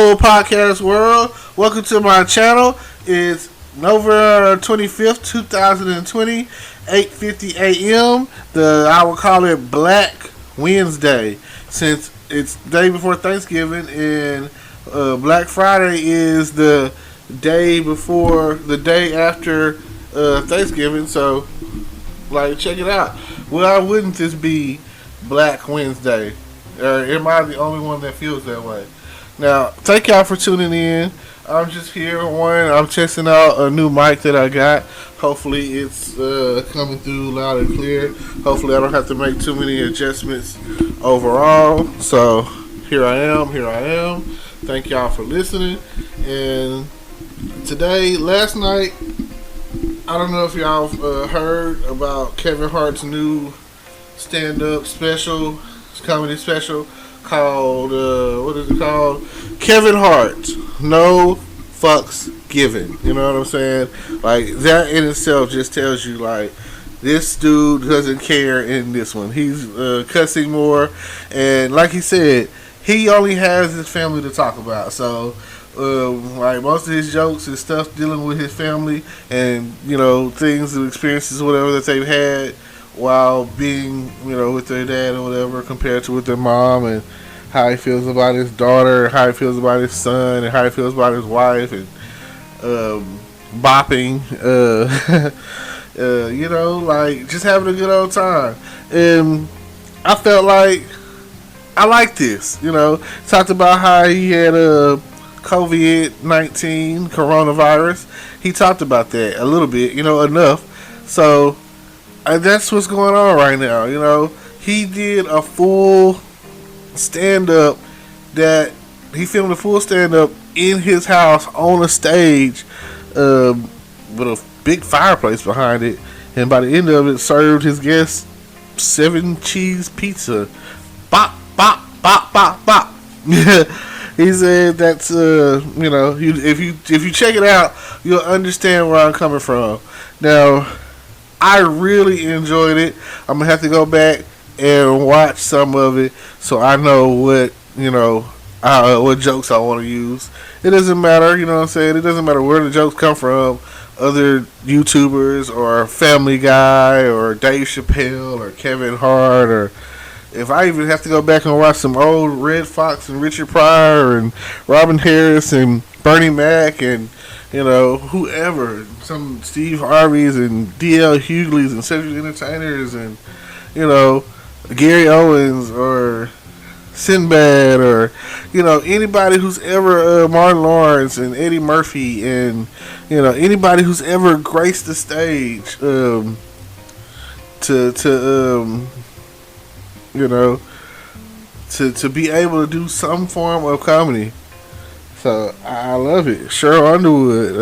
Hello, podcast world. Welcome to my channel. It's November 25th, 2020, 8:50 a.m. I will call it Black Wednesday since it's day before Thanksgiving, and Black Friday is the day after Thanksgiving. So, check it out. Why wouldn't this be Black Wednesday? Or am I the only one that feels that way? Now, thank y'all for tuning in. I'm just here. I'm testing out a new mic that I got. Hopefully, it's coming through loud and clear. Hopefully, I don't have to make too many adjustments overall. So, here I am. Thank y'all for listening. And last night, I don't know if y'all heard about Kevin Hart's new stand-up special, comedy special, called what is it called? Kevin Hart, No Fucks Given. You know what I'm saying? Like, that in itself just tells you, like, this dude doesn't care in this one. He's cussing more, and like he said, he only has his family to talk about. So like, most of his jokes and stuff dealing with his family and, things and experiences, whatever, that they've had while being, with their dad or whatever, compared to with their mom, and how he feels about his daughter, how he feels about his son, and how he feels about his wife, and bopping, just having a good old time. And I felt like I liked this, talked about how he had COVID-19, coronavirus. He talked about that a little bit, enough. So that's what's going on right now. He did a full stand-up he filmed a full stand-up in his house on a stage with a big fireplace behind it. And by the end of it, served his guests 7-cheese pizza. Bop, bop, bop, bop, bop. He said that's, if you check it out, you'll understand where I'm coming from. Now, I really enjoyed it. I'm going to have to go back and watch some of it so I know what jokes I want to use. It doesn't matter, what I'm saying? It doesn't matter where the jokes come from. Other YouTubers or Family Guy or Dave Chappelle or Kevin Hart, or if I even have to go back and watch some old Red Fox and Richard Pryor and Robin Harris and Bernie Mac and whoever, some Steve Harveys and D.L. Hughley's and Cedric Entertainers and, Gary Owens or Sinbad or, anybody who's ever, Martin Lawrence and Eddie Murphy and, anybody who's ever graced the stage, to be able to do some form of comedy. So I love it. Cheryl Underwood.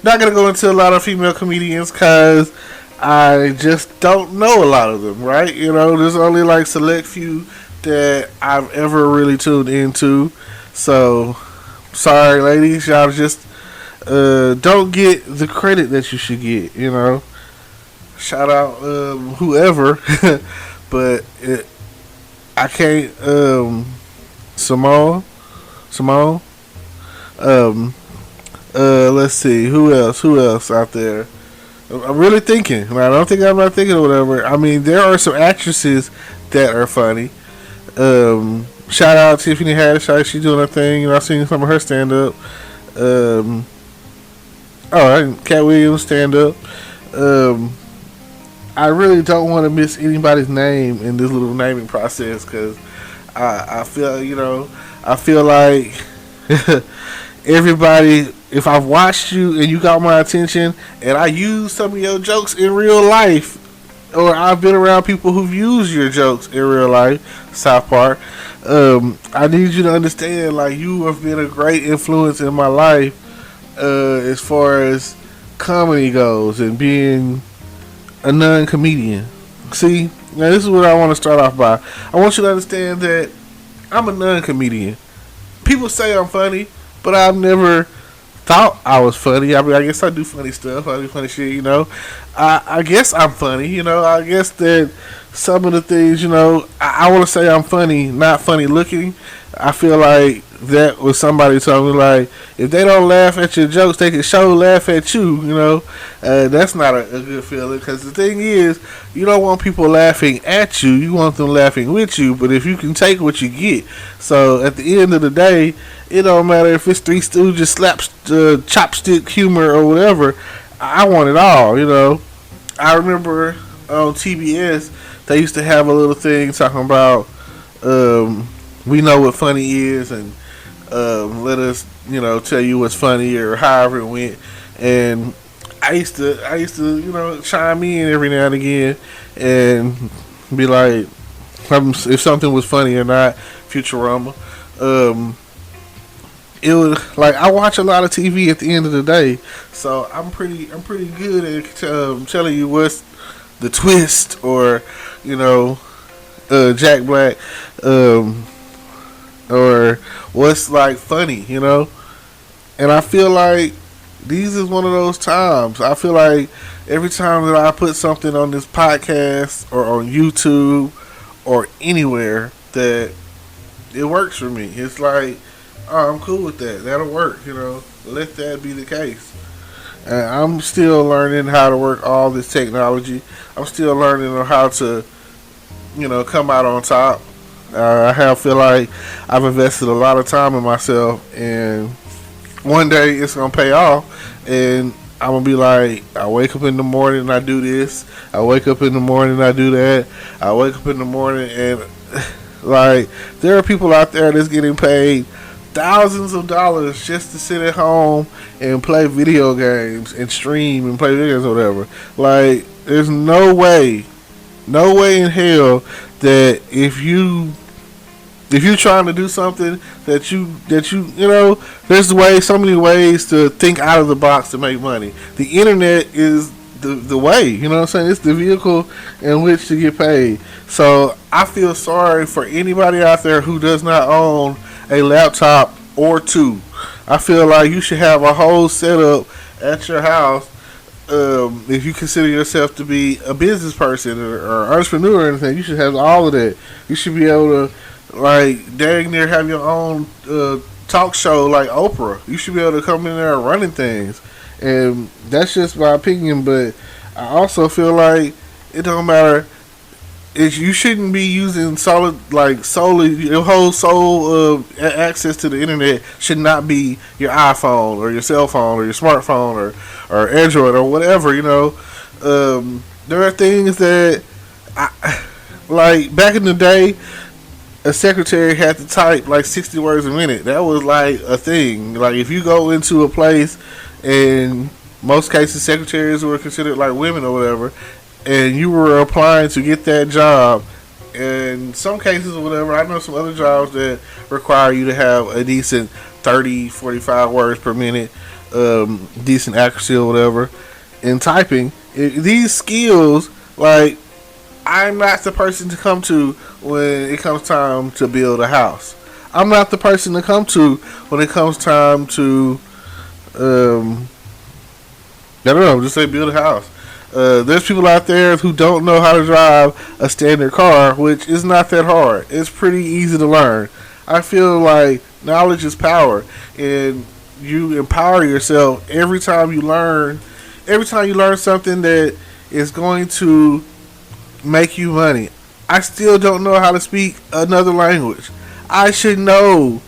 Not gonna go into a lot of female comedians because I just don't know a lot of them, right? There's only like select few that I've ever really tuned into. So sorry, ladies, y'all just don't get the credit that you should get. Shout out whoever, but I can't. Simone. Let's see, who else out there? I'm really thinking. I don't think I'm not thinking or whatever. I mean, there are some actresses that are funny. Shout out Tiffany Haddish. She's doing her thing. I've seen some of her stand up. Cat Williams stand up. I really don't want to miss anybody's name in this little naming process because I feel like everybody, if I've watched you and you got my attention and I use some of your jokes in real life, or I've been around people who've used your jokes in real life, South Park, I need you to understand, like, you have been a great influence in my life as far as comedy goes and being a non-comedian. See, now this is what I want to start off by. I want you to understand that I'm a non-comedian. People say I'm funny, but I've never thought I was funny. I mean, I guess I do funny stuff. I do funny shit, I guess I'm funny, I guess that some of the things, I want to say I'm funny, not funny looking. I feel like that was somebody told me, like, if they don't laugh at your jokes, they can show laugh at you. That's not a good feeling, because the thing is, you don't want people laughing at you. You want them laughing with you. But if you can take what you get, so at the end of the day, it don't matter if it's Three Stooges slaps chopstick humor or whatever. I want it all. I remember on TBS they used to have a little thing talking about we know what funny is, and let us tell you what's funny, or however it went. And I used to chime in every now and again and be like, if something was funny or not. Futurama. It was like, I watch a lot of TV at the end of the day, so I'm pretty good at telling you what's the twist, or Jack Black, or what's like funny, And I feel like these is one of those times. I feel like every time that I put something on this podcast or on YouTube or anywhere, that it works for me. It's like, oh, I'm cool with that. That'll work, Let that be the case. And I'm still learning how to work all this technology. I'm still learning on how to, come out on top. I feel like I've invested a lot of time in myself, and one day it's gonna pay off. And I'm gonna be like, I wake up in the morning and I do this. I wake up in the morning and I do that. I wake up in the morning and like, there are people out there that's getting paid thousands of dollars just to sit at home and play video games and stream and play videos or whatever. Like, there's no way in hell that if you're trying to do something that there's so many ways to think out of the box to make money. The internet is the way, what I'm saying? It's the vehicle in which to get paid. So I feel sorry for anybody out there who does not own a laptop or two. I feel like you should have a whole setup at your house. If you consider yourself to be a business person or entrepreneur or anything, you should have all of that. You should be able to, like, dang near have your own talk show like Oprah. You should be able to come in there running things. And that's just my opinion, but I also feel like it don't matter. You shouldn't be using solely your whole soul access to the internet should not be your iPhone or your cell phone or your smartphone or Android or whatever. There are things that like back in the day, a secretary had to type like 60 words a minute. That was like a thing. Like, if you go into a place, and most cases secretaries were considered like women or whatever, and you were applying to get that job, in some cases or whatever, I know some other jobs that require you to have a decent 30, 45 words per minute, decent accuracy or whatever in typing. These skills, like, I'm not the person to come to when it comes time to build a house. I'm not the person to come to when it comes time to I don't know, just say build a house. There's people out there who don't know how to drive a standard car, which is not that hard. It's pretty easy to learn. I feel like knowledge is power, and you empower yourself every time you learn. Every time you learn something that is going to make you money. I still don't know how to speak another language. I should know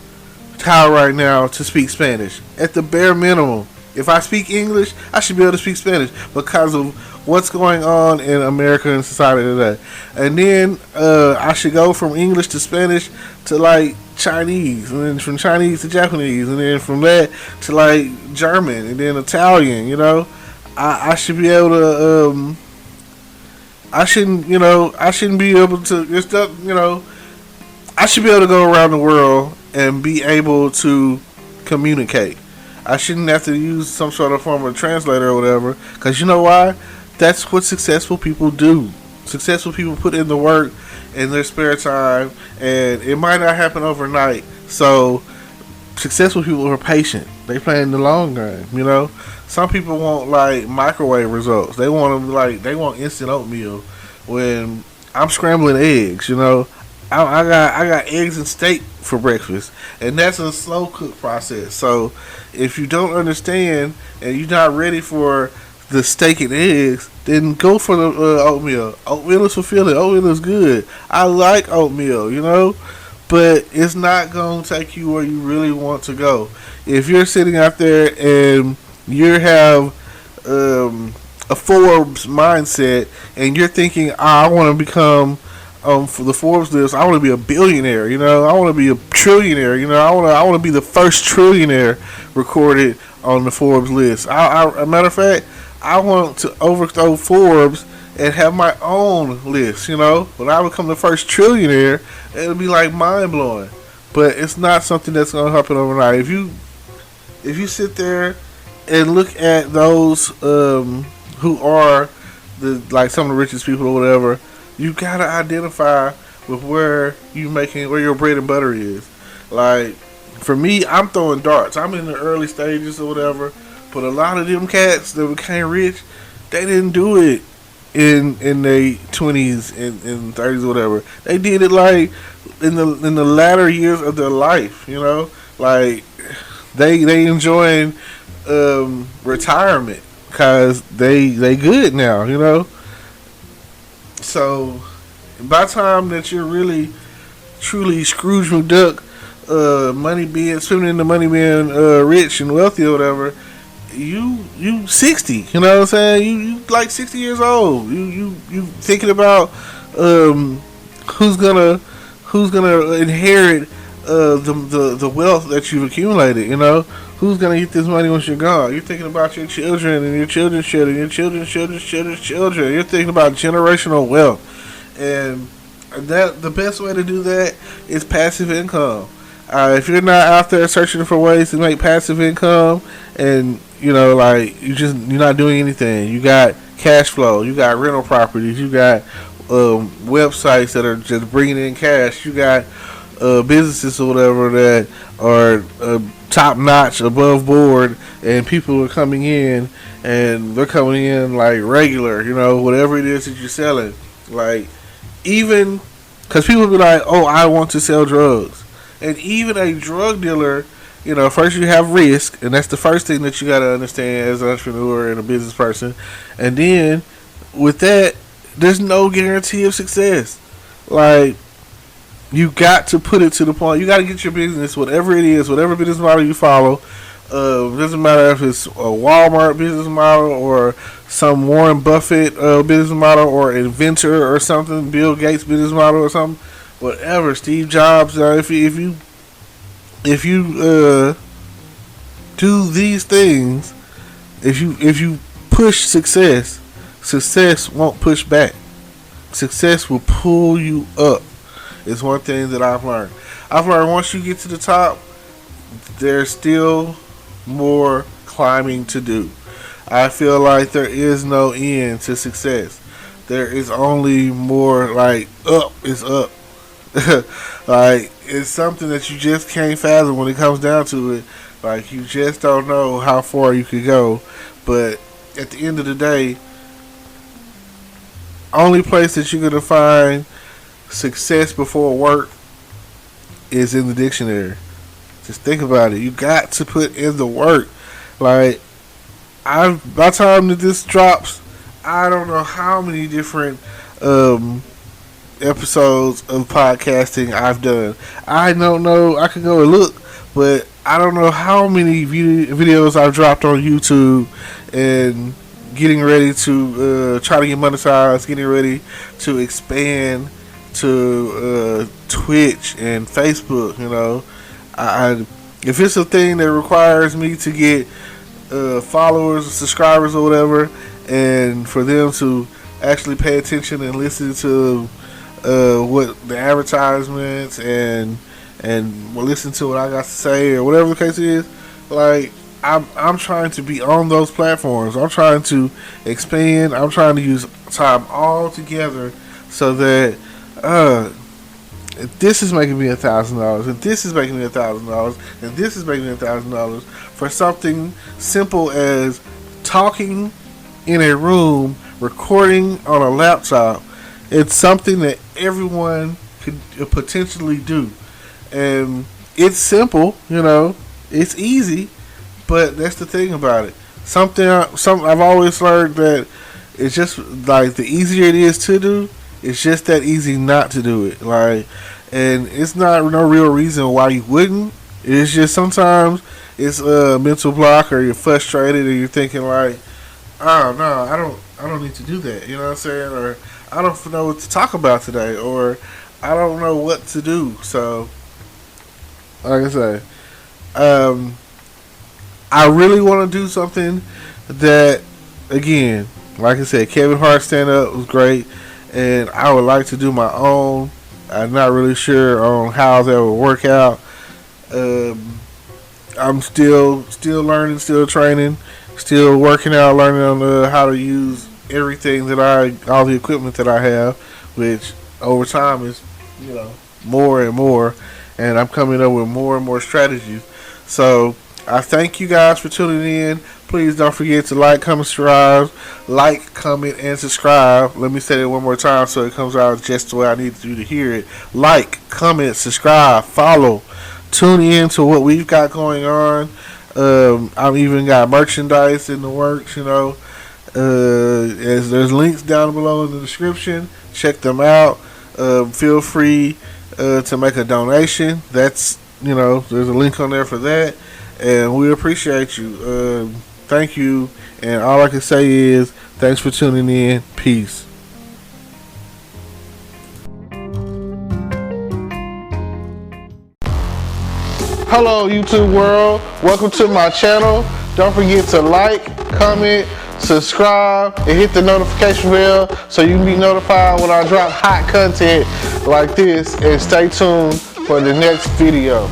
how right now to speak Spanish at the bare minimum. If I speak English, I should be able to speak Spanish because of what's going on in America and society today. And then I should go from English to Spanish to like Chinese, and then from Chinese to Japanese, and then from that to like German, and then Italian. I should be able to. I shouldn't be able to. I should be able to go around the world and be able to communicate. I shouldn't have to use some sort of form of translator or whatever, because you know why? That's what successful people do. Successful people put in the work in their spare time, and it might not happen overnight. So successful people are patient. They play in the long game. Some people want like microwave results. They want instant oatmeal. When I'm scrambling eggs. I got eggs and steak for breakfast, and that's a slow cook process. So if you don't understand and you're not ready for the steak and eggs, then go for the oatmeal. Oatmeal is fulfilling. Oatmeal is good. I like oatmeal, but it's not going to take you where you really want to go. If you're sitting out there and you have a Forbes mindset and you're thinking, I want to become for the Forbes list, I want to be a billionaire, I want to be a trillionaire, I want to be the first trillionaire recorded on the Forbes list. A matter of fact, I want to overthrow Forbes and have my own list, When I become the first trillionaire, it'll be like mind blowing. But it's not something that's gonna happen overnight. If you sit there and look at those who are some of the richest people or whatever, you gotta identify with where your bread and butter is. Like for me, I'm throwing darts. I'm in the early stages or whatever. But a lot of them cats that became rich, they didn't do it in their 20s and 30s or whatever. They did it like in the latter years of their life, Like they enjoying retirement because they good now, So by the time that you're really truly Scrooge McDuck, spending the money being rich and wealthy or whatever, you 60, you know what I'm saying? You like 60 years old. You thinking about who's gonna inherit the wealth that you've accumulated, Who's gonna get this money once you're gone? You're thinking about your children and your children's children, your children's children. You're thinking about generational wealth, and that the best way to do that is passive income. If you're not out there searching for ways to make passive income, and you're not doing anything, you got cash flow, you got rental properties, you got websites that are just bringing in cash, you got businesses or whatever that are top notch, above board, and people are coming in, and they're coming in like regular, whatever it is that you're selling. Like, even because people be like, oh, I want to sell drugs. And even a drug dealer, first you have risk, and that's the first thing that you got to understand as an entrepreneur and a business person. And then with that, there's no guarantee of success. Like, you got to put it to the point. You got to get your business, whatever it is, whatever business model you follow. Doesn't matter if it's a Walmart business model or some Warren Buffett business model or inventor or something, Bill Gates business model or something. Whatever, Steve Jobs. If you do these things, if you push success won't push back. Success will pull you up. It's one thing that I've learned. Once you get to the top, there's still more climbing to do. I feel like there is no end to success. There is only more, like, up is up. Like, it's something that you just can't fathom when it comes down to it. Like, you just don't know how far you could go. But at the end of the day, only place that you're going to find success before work is in the dictionary. Just think about it. You got to put in the work. Like, by the time that this drops, I don't know how many different episodes of podcasting I've done. I don't know. I could go and look, but I don't know how many videos I've dropped on YouTube and getting ready to try to get monetized, getting ready to expand to Twitch and Facebook. If it's a thing that requires me to get followers, subscribers, or whatever, and for them to actually pay attention and listen to what the advertisements and listen to what I got to say or whatever the case is, like, I'm trying to be on those platforms. I'm trying to expand. I'm trying to use time all together so that if this is making me $1,000, if this is making me $1,000, and this is making me $1,000 for something simple as talking in a room, recording on a laptop, It's something that everyone could potentially do, and it's simple. It's easy, but that's the thing about it. Something I've always learned that it's just like the easier it is to do, it's just that easy not to do it. Like, and it's not no real reason why you wouldn't. It's just sometimes it's a mental block, or you're frustrated, or you're thinking like, oh no, I don't need to do that. You know what I'm saying? Or I don't know what to talk about today, or I don't know what to do. So, like I say, I really want to do something that, again, like I said, Kevin Hart stand up was great, and I would like to do my own. I'm not really sure on how that will work out. I'm still learning, still training, still working out, learning on how to use everything all the equipment that I have, which over time is, more and more, and I'm coming up with more and more strategies. So I thank you guys for tuning in. Please don't forget to like, comment, subscribe. Like, comment, and subscribe. Let me say it one more time so it comes out just the way I need you to hear it. Like, comment, subscribe, follow. Tune in to what we've got going on. I've even got merchandise in the works, as there's links down below in the description. Check them out. Feel free to make a donation. That's, there's a link on there for that. And we appreciate you. Thank you. And all I can say is thanks for tuning in. Peace. Hello, YouTube world. Welcome to my channel. Don't forget to like, comment, subscribe, and hit the notification bell so you can be notified when I drop hot content like this. And stay tuned for the next video.